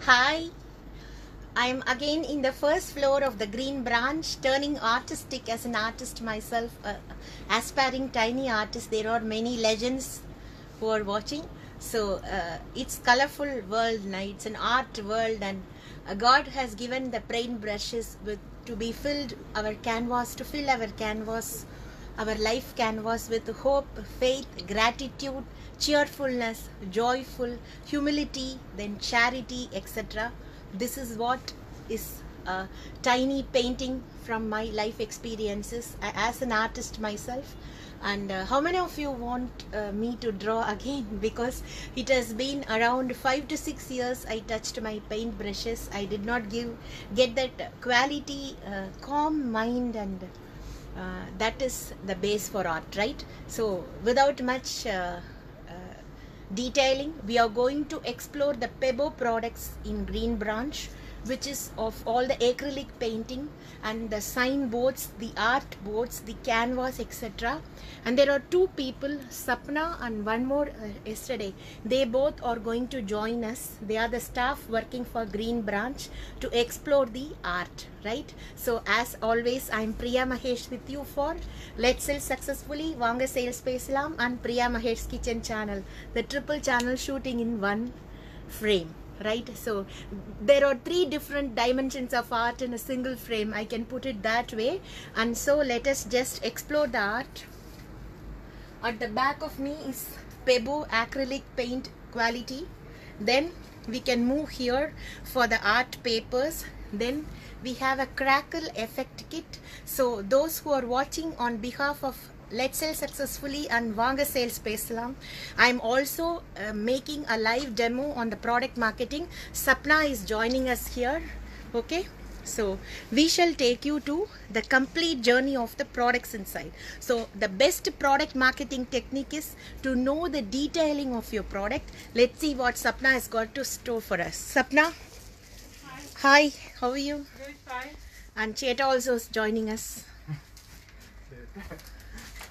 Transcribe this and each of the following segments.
Hi, I'm again in the first floor of the Green Branch, turning artistic as an artist myself, aspiring tiny artist. There are many legends who are watching. So it's colorful world now. It's an art world, and God has given the paint brushes to be filled our canvas, to fill our canvas, our life canvas with hope, faith, gratitude, cheerfulness, joyful, humility, then charity, etc. This is what is a tiny painting from my life experiences as an artist myself. And how many of you want me to draw again? Because it has been around 5 to 6 years I touched my paint brushes. I did not get that quality, calm mind, and that is the base for art, right? So without much detailing, we are going to explore the Pebo products in Green Branch, which is of all the acrylic painting and the sign boards, the art boards, the canvas, etc. And there are two people, Sapna and one more yesterday. They both are going to join us. They are the staff working for Green Branch to explore the art, right? So as always, I'm Priya Mahesh with you for Let's Sell Successfully, Vanga Sales Pesalam, and Priya Mahesh Kitchen channel, the triple channel shooting in one frame. Right, so there are 3 different dimensions of art in a single frame, I can put it that way. And so let us just explore the art. At the back of me is Pebo acrylic paint quality. Then we can move here for the art papers. Then we have a crackle effect kit. So those who are watching on behalf of Let's Sell Successfully and Vanga Sales Pesalam, I'm also making a live demo on the product marketing. Sapna is joining us here. Okay, so we shall take you to the complete journey of the products inside. So the best product marketing technique is to know the detailing of your product. Let's see what Sapna has got to store for us. Sapna, hi, how are you? Good, fine. And Cheta also is joining us.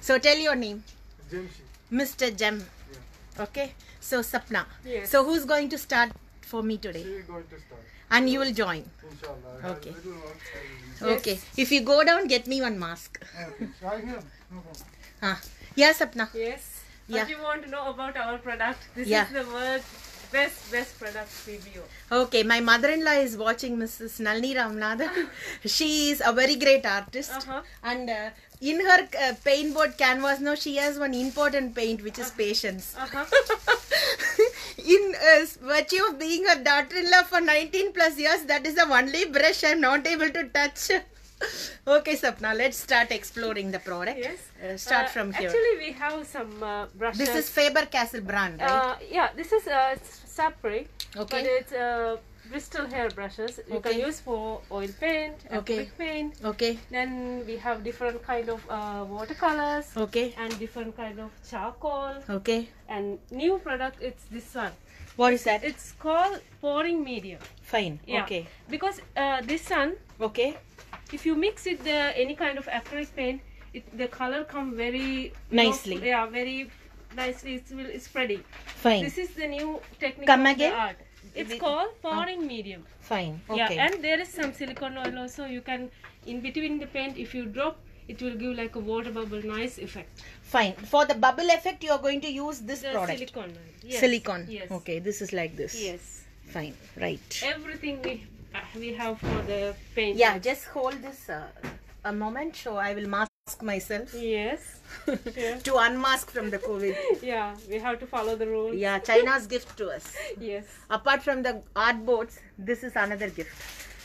So tell your name. Jamshi. Mr. Jem. Yeah. Okay. So Sapna. Yes. So who's going to start for me today? She is going to start. And you will join. Inshallah. I have Okay. little work, I will do. Okay. If you go down, get me one mask. Okay. Right here. No problem. Yeah, Sapna. Yes. Yeah. What you want to know about our product? This Yeah. is the world's best product review. Okay, my mother-in-law is watching, Mrs. Nalini Ramanathan. She is a very great artist. And in her paint board canvas now, she has one important paint, which is patience. In virtue of being her daughter-in-law for 19 plus years, that is the only brush I'm not able to touch. Okay, Sapna, let's start exploring the product. Yes. Start from here. Actually, we have some brushes. This is Faber-Castell brand, right? Yeah, this is Sapri. Okay. But it's Bristol hair brushes. You Okay. can use for oil paint, Okay. acrylic paint. Okay. Then we have different kind of watercolors. Okay. And different kind of charcoal. Okay. And new product, it's this one. What is that? It's called pouring medium. Fine. Yeah. Okay. Because this one, Okay. if you mix it any kind of acrylic paint, the color come very Nicely. Yeah, very nicely. It's pretty. Fine. This is the new technique Come of again? the art. It's With- called pouring medium. Fine. Okay. Yeah, and there is some silicone oil also. You can, in between the paint, if you drop, it will give like a water bubble, nice effect. Fine. For the bubble effect, you are going to use this The product. silicone oil. Yes. Silicone. Yes. Okay. This is like this. Yes. Fine. Right. Everything we have for the paint. Yeah. Just hold this a moment. So I will mask myself Yes. Sure. to unmask from the COVID. Yeah, we have to follow the rules. Yeah. China's gift to us. Yes. Apart from the art boards, this is another gift.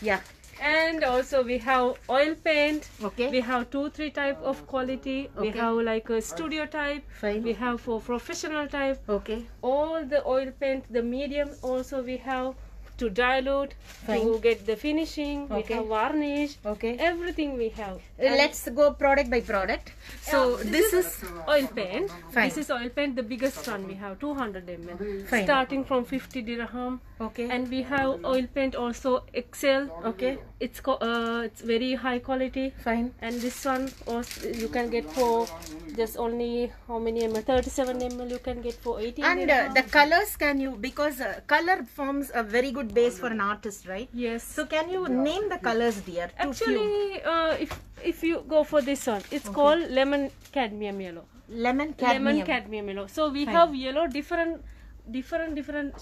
Yeah. And also we have oil paint. Okay. We have 2-3 type of quality. We Okay. have like a studio type. Fine. We have for professional type. Okay. All the oil paint, the medium also we have to dilute, Fine. to get the finishing. Okay. We have varnish. Okay. Everything we have. And Let's go product by product. So this is oil paint. Fine. This is oil paint, the biggest one we have, 200 ml. Fine. Starting from 50 dirham. okay. And we have oil paint also Excel. Okay. it's very high quality. Fine. And this one also you can get for just only how many ml? 37 ml you can get for 18 And dirham. the colors, can you, because color forms a very good base for an artist, right? Yes. So can you name the colors, dear? Too few. Actually, if you go for this one, it's called lemon cadmium yellow. Lemon cadmium. Lemon cadmium yellow. So we have yellow, different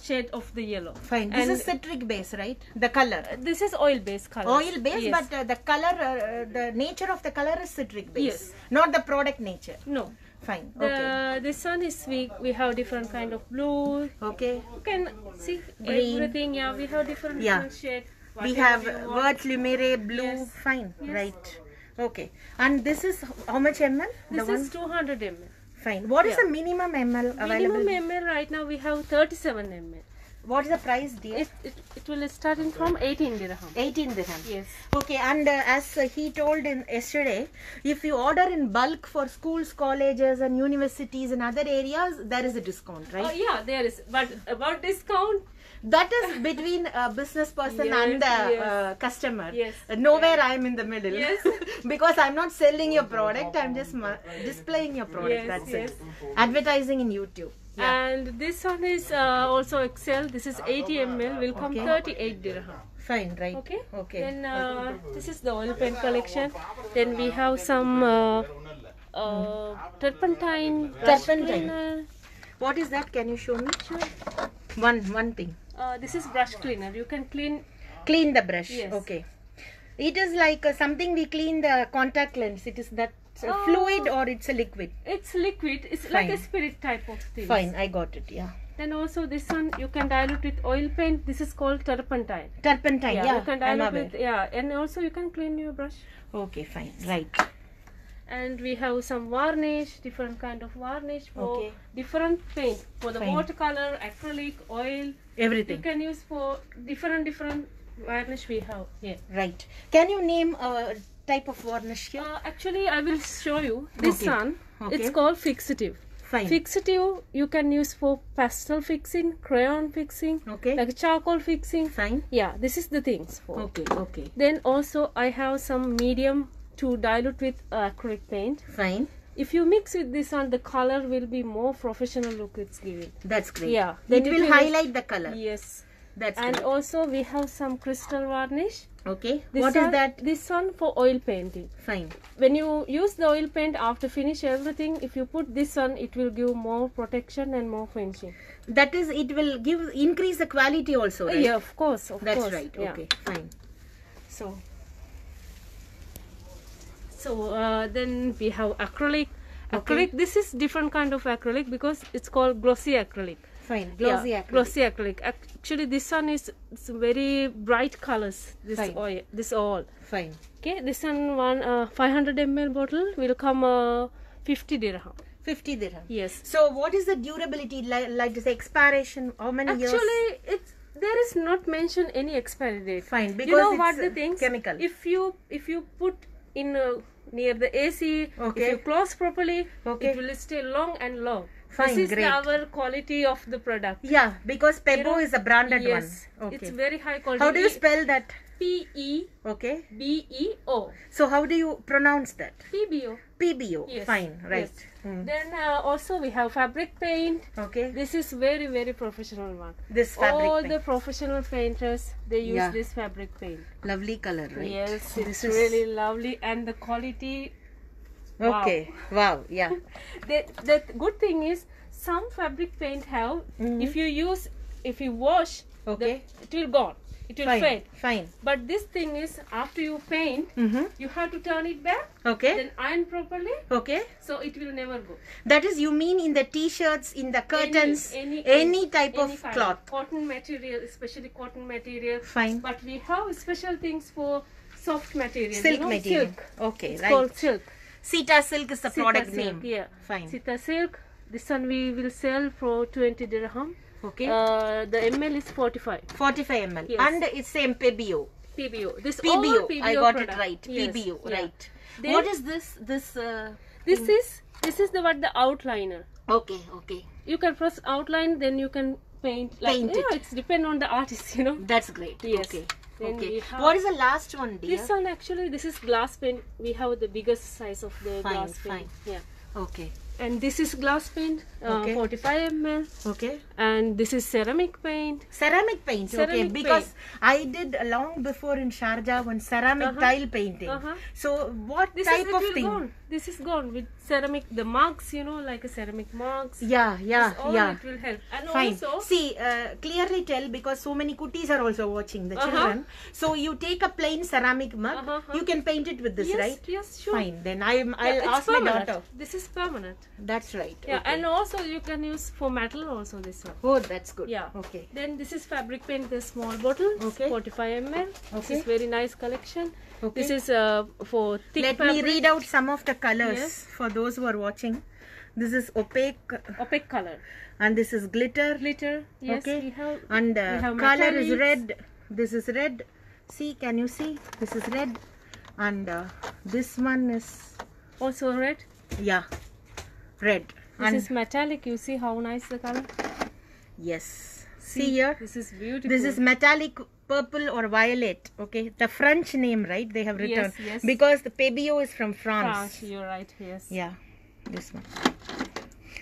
shade of the yellow. Fine. This And is citric base, right? The color. this is oil based color. Oil base, Yes. but the color, the nature of the color is citric base. Yes. Not the product nature. No. Fine. The Okay. this one is we have different kind of blue. Okay. You can see Green. everything. Yeah, we have different shade. We Whatever have you want. Vert Lumiere blue. Yes. Fine. Yes. Right. Okay. And this is how much ml? This The is 200 ml. Fine. What is Yeah. the minimum ml available? Minimum ml right now we have 37 ml. What is the price, dear? It will start in from 18 dirham. 18 dirham. Yes. Okay, and as he told in yesterday, if you order in bulk for schools, colleges, and universities and other areas, there is a discount, right? Yeah, there is. But about discount, That is between a business person Yes, and the yes. customer. Yes. Nowhere I am in the middle. Yes. Because I'm not selling your product, I'm just displaying your product. Yes, That's yes. it. Advertising in YouTube. and this one is also Excel. This is 80 ml. Will come 38 dirham. Fine, right? Okay. Okay. Then this is the oil paint collection. Then we have some turpentine. brush Turpentine. cleaner. What is that? Can you show me? One thing. This is brush cleaner. You can clean. Clean the brush. Yes. Okay. It is like something we clean the contact lens. It is that fluid or it's a liquid? It's liquid. It's like a Fine. spirit type of thing. Fine, I got it. Yeah. Then also this one you can dilute with oil paint. This is called turpentine. Turpentine. Yeah, you can I'm dilute aware. with and also you can clean your brush. Okay, fine. Right. And we have some varnish, different kind of varnish for Okay. different paint. For the Fine. watercolor, acrylic, oil. You Everything. can use for different varnish we have here. Right. Can you name a type of varnish here? Actually, I will show you this Okay. one. Okay. It's called fixative. Fine. Fixative you can use for pastel fixing, crayon fixing, Okay. like charcoal fixing. Fine. Yeah, this is the things for. Okay. Okay. Then also I have some medium to dilute with acrylic paint. Fine. If you mix with this one, the color will be more professional look it's giving. That's great. Yeah. Then Then it it will will- highlight the color. Yes. That's And great. also we have some crystal varnish. Okay. This What is one- that? This one for oil painting. Fine. When you use the oil paint after finish everything, if you put this one, it will give more protection and more finishing. That is, it will increase the quality also, right? Yeah, of course. That's course. right. Yeah. Okay. Fine. So then we have acrylic. Acrylic. This is different kind of acrylic because it's called glossy acrylic. Fine. Glossy Yeah, acrylic. glossy acrylic. Actually, this one is it's very bright colors. This Fine. oil, this all. Fine. Okay, this one 500 ml bottle will come 50 dirham. 50 dirham. Yes. So what is the durability, like this expiration? How many years? Actually, there is not mentioned any expiry date. Fine, because you know it's what the things? chemical. If you put in near the AC, Okay. if you close properly, Okay. it will stay long and long. Fine, this is great. our quality of the product. Yeah, because Pebo You know, is a branded yes, one. Okay. it's very high quality. How do you spell that? PEBEO. Okay. So how do you pronounce that? PBO. PBO. Yes. Fine. Right. Yes. Hmm. Then also we have fabric paint. Okay. This is very very professional one. This fabric All paint. the professional painters they use Yeah. this fabric paint. Lovely color, right? Yes, This it's is really lovely and the quality. Wow. okay. Wow. Yeah. The good thing is some fabric paint have if you wash, Okay. it will gone. It will Fine. fade. Fine. But this thing is after you paint, Mm-hmm. you have to turn it back, Okay. then iron properly, Okay. so it will never go. That is, you mean in the t-shirts, in the curtains, any type of kind cloth. cotton material, especially cotton material. Fine. But we have special things for soft material. Silk you know, material. Silk. Okay. It's Right. called silk. Sita silk is the Sita product silk, name. Yeah. Fine. Sita silk. This one we will sell for 20 dirham. Okay. The ml is 45. 45 ml. Yes. And it's same PBO. PBO. This PBO. all PBO I got product. it right. Yes, PBO. yeah. Right. Then- What is this? This is the outliner. Okay. Okay. You can first outline, then you can paint. Like, Paint yeah, it. it's depend on the artist, you know. That's great. Yes. Okay. Then Okay. we have What is the last one, dear? this one. Actually, this is glass paint. We have the biggest size of the Fine, glass paint. Yeah. Okay. And this is glass paint, Okay. 45 ml. Okay. And this is ceramic paint. Ceramic paint. Okay. Ceramic Because I did long before in Sharjah one ceramic tile painting. So what This type is of thing? gone. This is gone with ceramic. The mugs, you know, like a ceramic mugs. Yeah. This all Yeah. it will help. And Fine. also, See, clearly tell, because so many kutis are also watching, the children. So you take a plain ceramic mug, you can paint it with this, yes, right? yes, sure. Fine. Then Yeah, I'll it's ask my permanent. daughter. This is permanent. That's right. Yeah, Okay. and also you can use for metal also this one. Oh, that's good. Yeah. Okay. Then this is fabric paint, the small bottle, Okay. 45 ml. This Okay. is very nice collection. Okay. This is for thick Let fabric. me read out some of the colors Yes. for those who are watching. This is opaque, Opaque color. and this is glitter. Glitter. Yes, Okay. we have. And we have color is metallics. red. This is red. See, can you see? This is red, and this one is, Also red. yeah, red. This And is metallic. You see how nice the color. yes, see here. This is beautiful. This is metallic purple or violet. Okay, the French name, right? They have written Yes, yes. because the Pebio is from France. France. You're right. Yes. Yeah, this one.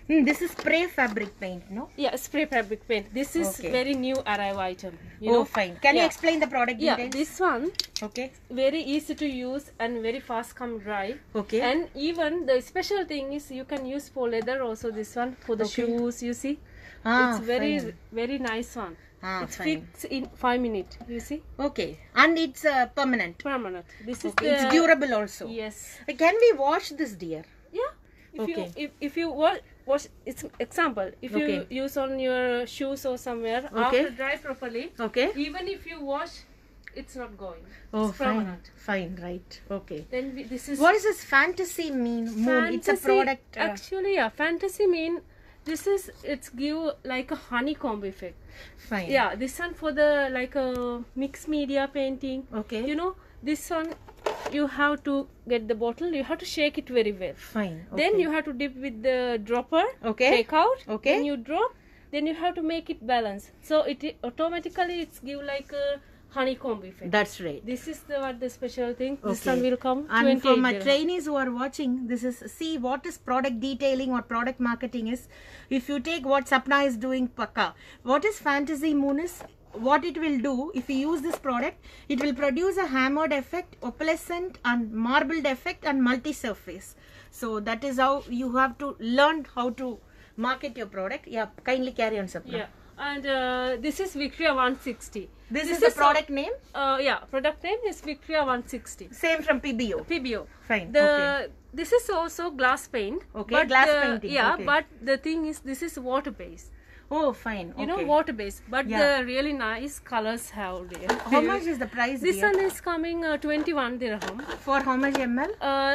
This is spray fabric paint, no? Yeah, spray fabric paint. This is Okay. very new arrive item. You Oh, know? fine. Can you Yeah. explain the product Yeah, details? this one Okay. very easy to use and very fast come dry. Okay. And even the special thing is you can use for leather also. This one for the Okay. shoes. You see, Ah, it's very fine. very nice one. Ah, It's fine. fixed in 5 minutes. You see, Okay, and it's permanent. permanent. This is Okay. the It's durable also. Yes. Can we wash this, dear? Yeah. If you Okay. if you wash, it's example. If Okay. you use on your shoes or somewhere Okay. after dry properly, Okay. even if you wash, it's not going. Oh, It's fine. permanent. Fine, right. Okay. Then this is What does this fantasy mean? Moon. It's a fantasy. product. Actually, yeah, fantasy mean this is it's give like a honeycomb effect. Fine. Yeah, this one for the like a mixed media painting. Okay. You know, this one you have to get the bottle. You have to shake it very well. Fine. Okay. Then you have to dip with the dropper. Okay. Take out. Okay. Then you drop. Then you have to make it balance. So it automatically it's give like a honeycomb effect. That's right. This is what the special thing. This Okay. one will come. And for 28 my dirham. trainees who are watching, this is, see what is product detailing or product marketing is. If you take what Sapna is doing, Paka, what is fantasy moon is, what it will do, if you use this product, it will produce a hammered effect, opalescent and marbled effect and multi-surface. So that is how you have to learn how to market your product. Yeah, kindly carry on, Sapna. Yeah, and this is Victoria 160. This is the product name? Yeah, product name is Victoria 160. Same from PBO. PBO. Fine. The Okay. this is also glass paint. Okay, but glass painting, Yeah, okay. but the thing is, this is water based. Oh, fine. You know, okay. water based. But Yeah. the really nice colors have there. How much is the price? This dear? one is coming 21 dirham. For how much ml?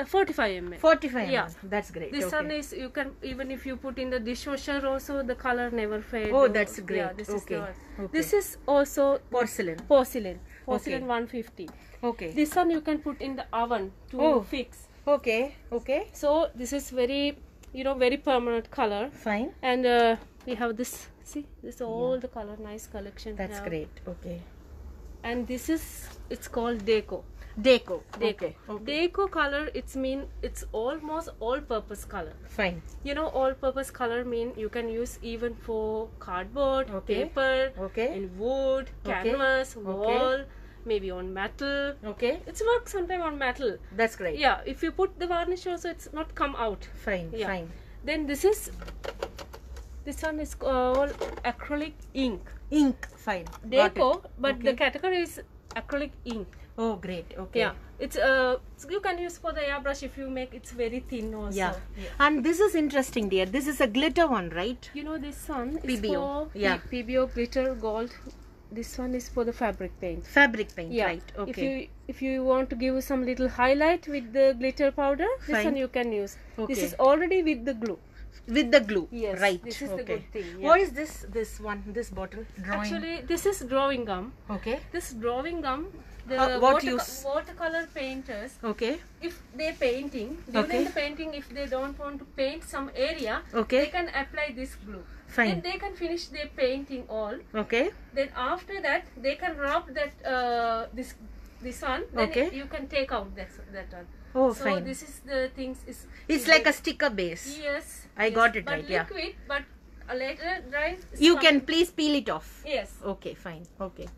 45 ml. 45 ml. Yeah. That's great. This okay. one is you can even if you put in the dishwasher also the color never fades. Oh, that's great. Yeah, this is Okay. the one. Okay. This is also Porcelain. porcelain Okay. 150. Okay. This one you can put in the oven to Oh. fix. Okay. Okay. So this is very very permanent color. Fine. And we have this. See, this is all the color nice collection. That's now. great. Okay. And this is it's called deco. Deco. Deco. Okay. Okay. Deco color. It's almost all-purpose color. Fine. You know, all-purpose color mean you can use even for cardboard, Okay. paper, Okay. in wood, Okay. canvas, Okay. wall, maybe on metal. Okay. It's work sometime on metal. That's great. Yeah, if you put the varnish also, it's not come out. Fine. Yeah. Fine. Then this one is called acrylic ink. Ink. Fine. Got Deco, it. but Okay. the category is acrylic ink. Oh, great. Okay. Yeah, it's you can use for the airbrush if you make it's very thin also. Yeah. And this is interesting, dear. This is a glitter one, right? You know this one is PBO. for Yeah. PBO glitter gold. This one is for the fabric paint. Fabric paint, Yeah. right? Okay. If you want to give some little highlight with the glitter powder, this Fine. one you can use. This Okay. is already with the glue. With the glue. Yes, Right. this is okay. the good thing, yeah. What is this? This one? This bottle? Drawing. Actually, this is drawing gum. Okay. This drawing gum, the what use? watercolor painters, Okay. if they're painting, during Okay. the painting, if they don't want to paint some area, Okay. they can apply this glue. Fine. Then they can finish their painting all. Okay. Then after that, they can rub that this one. Then Okay. you can take out that one. Oh, So fine. this is the things. It's like a sticker base. Yes. I yes. got it but right, yeah. Liquid, but a later dry. You can please peel it off. Yes. Okay, fine. Okay.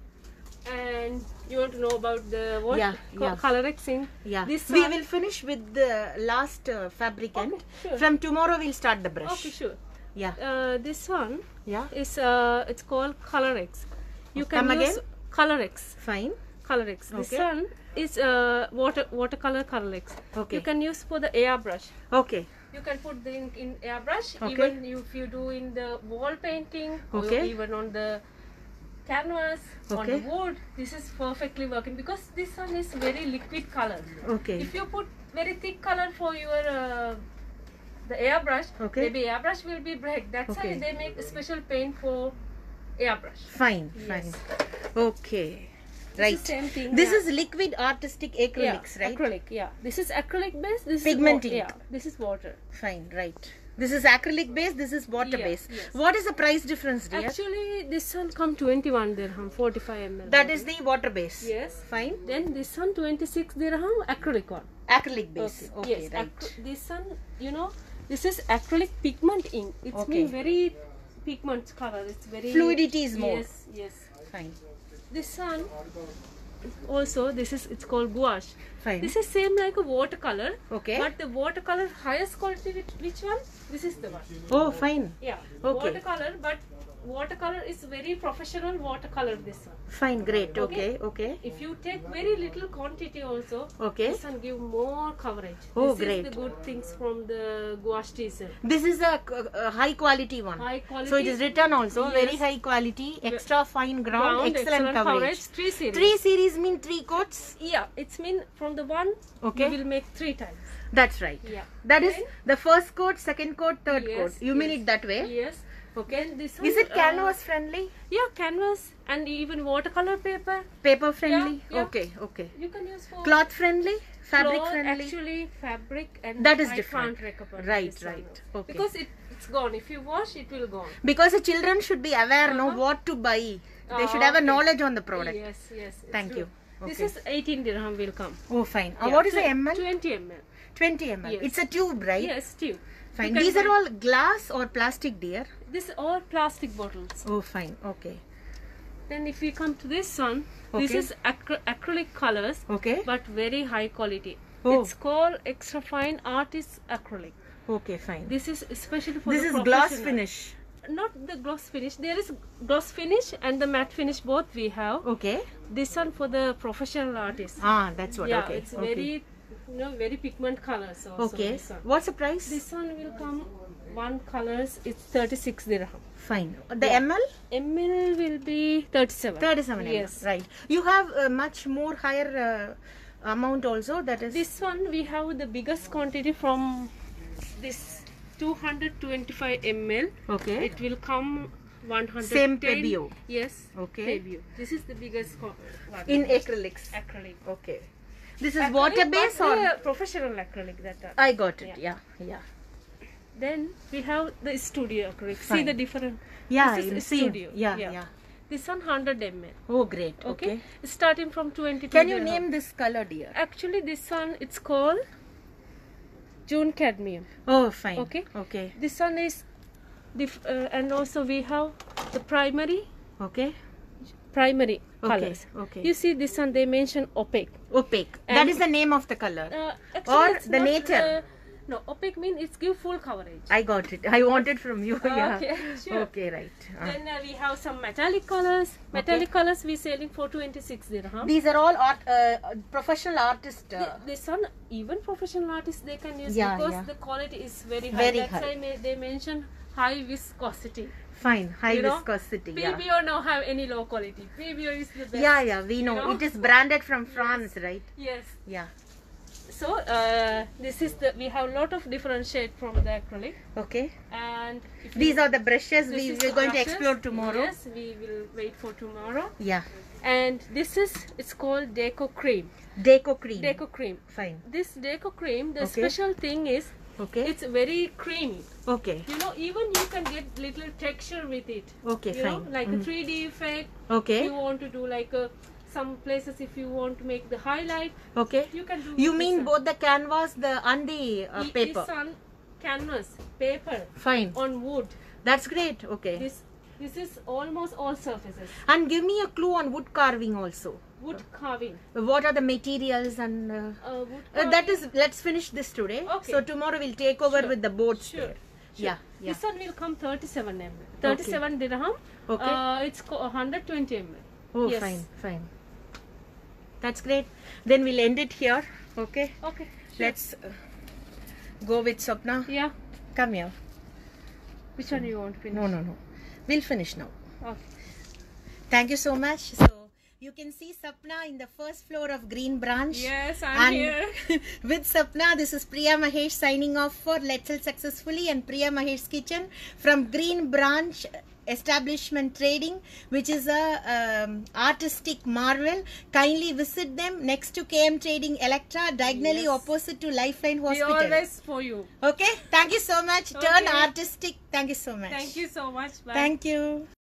And you want to know about the what? Yeah, yeah. Colorexing. Yeah. This We one- will finish with the last fabricant. Okay, sure. From tomorrow we'll start the brush. Okay, sure. Yeah. This one Yeah. is it's called Colorex. You can Come use again? Colorex. Fine. Colorex. This Okay. one is watercolor Colorex. Okay. You can use for the airbrush. Okay. You can put the ink in airbrush. Okay. Even if you do in the wall painting or Okay. even on the canvas, on Okay. the wood, this is perfectly working because this one is very liquid color. Okay. If you put very thick color for your the airbrush, Okay. maybe airbrush will be break. That's Okay. why they make a special paint for airbrush. Fine. Yes. Fine. Okay. This Right. is same thing. This yeah. is liquid artistic acrylics, yeah, right? Acrylic, yeah. This is acrylic base. This Pigment is ink. yeah. This is water. Fine. Right. This is acrylic base. This is water Yeah, base. yes. What is the price difference, dear? Actually, this one come 21 dirham, 45 ml. That is the water base. Yes. Fine. Then this one 26 dirham, acrylic one. Acrylic base. Okay. Yes. Right. This one, you know, this is acrylic pigment ink. It's Okay. mean very pigment color. It's very Fluidity is more. Yes. Yes. Fine. This one also it's called gouache. Fine. This is same like a watercolor. Okay. But the watercolor highest quality which one? This is the one. Oh, fine. Yeah. Okay. Watercolor, but watercolor is very professional watercolor. This one. Fine. Great. Okay. Okay. Okay. If you take very little quantity also, Okay. this one give more coverage. Oh, this great. is the good things from the gouache teaser. This is a high quality one. High quality. So it is written also Yes. very high quality, extra fine ground, excellent coverage. 3 series. 3 series mean 3 coats. Yeah, it's mean from the one Okay. you will make 3 times. That's right. Yeah. That is Then- the first coat, second coat, third Yes, coat. You mean yes. it that way? Yes. Okay. Then this one, Is it canvas friendly? Yeah, canvas and even watercolor paper. Paper friendly? yeah. Okay. Okay. You can use for Cloth friendly? Fabric cloth, friendly? Actually, fabric and That is I different. can't recommend Right, this one. right. Okay. Because it's gone. If you wash, it will gone. Because the children should be aware, know Uh-huh. what to buy. They should have a Okay. knowledge on the product. Yes, yes. it's Thank true. you. This Okay. is 18 dirham will come. Oh, fine. Yeah, What is the ml? 20 ml. 20 ml. Yes. It's a tube, right? Yes, tube. Fine. You can These are buy- all glass or plastic, dear? This all plastic bottles. Oh, fine. Okay. Then if we come to this one, this Okay. is acrylic colors, Okay. but very high quality. Oh. It's called extra fine artist acrylic. Okay, fine. This is especially for This the is gloss professional. finish. Not the gloss finish. There is gloss finish and the matte finish both we have. Okay. This one for the professional artists. Ah, that's what. Yeah, okay. it's okay. very, very pigment colors also. Okay. This one. What's the price? This one will come one colors. It's 36 dirham. Fine. The Yeah. ml? ml will be 37. 37 ml. Yes. Right. You have a much more higher amount also. That is. This one we have the biggest quantity from this 225 ml. Okay. It will come 110. Same Pebeo. Yes. Okay. Pebeo. This is the biggest one. In acrylics. acrylic. Okay. This is Acrylic, water but base or? the professional acrylic that are. I got it. Yeah. Yeah. Then we have the studio acrylic. See Fine. the different. Yeah. This is I'm a seeing. studio. Yeah. Yeah. Yeah. This one 100 ml. Oh, great. Okay. Okay. Starting from 22. Can you dirham. name this color, dear? Actually, this one it's called June cadmium. Oh, fine. Okay. Okay. This one is, and also we have the primary Okay. primary Okay. colors. Okay. You see this one they mention opaque. Opaque. That And- is the name of the color. Actually, Or it's the not, nature. no, opaque means it's give full coverage. I got it. I want it from you. Yeah. Okay, sure. Okay, right. Then we have some metallic colors. Metallic colors we selling for 26 dirham. These are all art, professional artists. This one, even professional artists they can use Yeah, because yeah. the quality is very high. Very That's high. why they mention high viscosity. Fine. High You know, viscosity. Yeah. PBO no have any low quality. PBO is the best. Yeah, yeah. We know. You know? It is branded from France, right? Yes. Yeah. So this is the we have lot of different shade from the acrylic Okay. and if These you, are the brushes this we is we're the going to brushes. explore tomorrow. Yes, we will wait for tomorrow. Yeah. And this is it's called Deco Cream. Deco cream. Deco Cream. Fine. This Deco Cream, the Okay. special thing is Okay. It's very creamy. Okay. You know, even you can get little texture with it. Okay, You know, fine. like a 3D effect. Okay. You want to do like some places if you want to make the highlight, Okay. you can do. You with mean this both the canvas and the paper? It's on canvas, paper, Fine. on wood. That's great. Okay. This is almost all surfaces. And give me a clue on wood carving also. Wood carving. What are the materials and Wood that carving. is, let's finish this today. Okay. So tomorrow we'll take over Sure. with the boards Sure. there. Yeah. Yeah. This one will come 37 mm. 37 dirham. Okay. It's 120 mm. Oh, Yes. fine, fine. That's great. Then we'll end it here. Okay. Okay. Sure. Let's go with Swapna. Yeah. Come here. Which one you want to finish? No. We'll finish now. Okay. Thank you so much. So you can see Sapna in the first floor of Green Branch. Yes, I'm here. With Sapna, this is Priya Mahesh signing off for Let's Sell Successfully and Priya Mahesh's Kitchen from Green Branch Establishment Trading, which is a artistic marvel. Kindly visit them next to KM Trading Electra, diagonally Yes. opposite to Lifeline We Hospital. always for you. Okay, thank you so much. Turn Okay. artistic. Thank you so much. Thank you so much. Bye. Thank you.